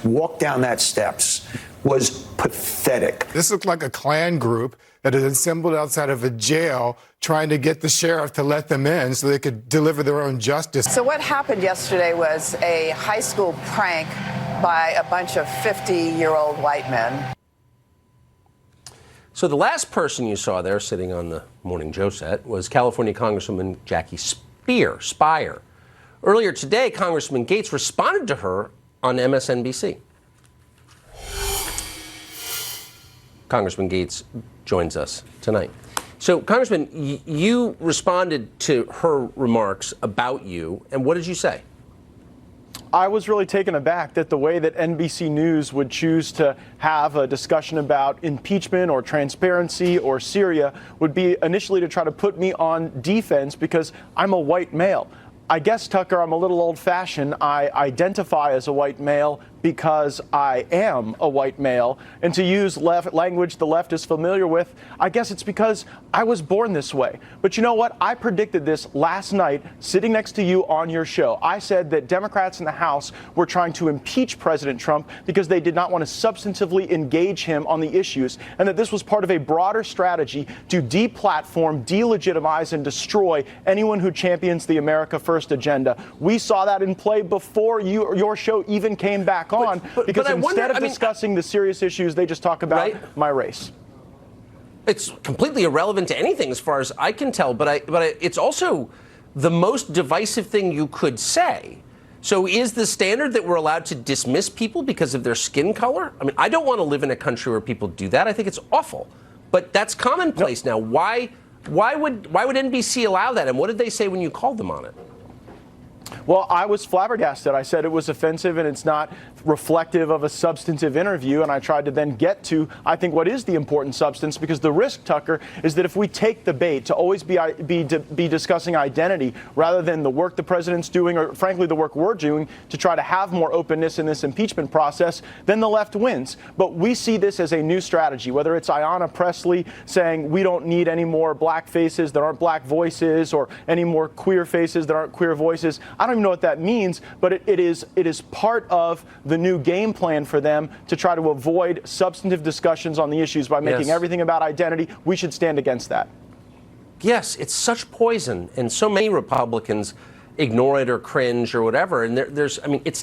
walk down that steps was pathetic. This looked like a Klan group that had assembled outside of a jail trying to get the sheriff to let them in so they could deliver their own justice. So what happened yesterday was a high school prank by a bunch of 50-year-old white men. So the last person you saw there sitting on the Morning Joe set was California Congresswoman Jackie Speier. Earlier today, Congressman Gaetz responded to her on MSNBC. Congressman Gaetz joins us tonight. So, Congressman, you responded to her remarks about you, and what did you say? I was really taken aback that the way that NBC News would choose to have a discussion about impeachment or transparency or Syria would be initially to try to put me on defense because I'm a white male. I guess, Tucker, I'm a little old-fashioned. I identify as a white male because I am a white male. And to use language the left is familiar with, I guess it's because I was born this way. But you know what? I predicted this last night sitting next to you on your show. I said that Democrats in the House were trying to impeach President Trump because they did not want to substantively engage him on the issues, and that this was part of a broader strategy to deplatform, delegitimize, and destroy anyone who champions the America First agenda. We saw that in play before your show even came back on, because instead of discussing the serious issues, they just talk about my race. It's completely irrelevant to anything as far as I can tell, but it's also the most divisive thing you could say. So is the standard that we're allowed to dismiss people because of their skin color? I mean, I don't want to live in a country where people do that. I think it's awful. But that's commonplace now. Why would NBC allow that? And what did they say when you called them on it? Well, I was flabbergasted. I said it was offensive and it's not reflective of a substantive interview. And I tried to then get to, I think, what is the important substance, because the risk, Tucker, is that if we take the bait to always be discussing identity rather than the work the president's doing, or frankly, the work we're doing to try to have more openness in this impeachment process, then the left wins. But we see this as a new strategy, whether it's Ayanna Pressley saying we don't need any more black faces that aren't black voices, or any more queer faces that aren't queer voices. I don't even know what that means, but it is part of the new game plan for them to try to avoid substantive discussions on the issues by making everything about identity. We should stand against that. Yes, it's such poison, and so many Republicans ignore it or cringe or whatever. And it's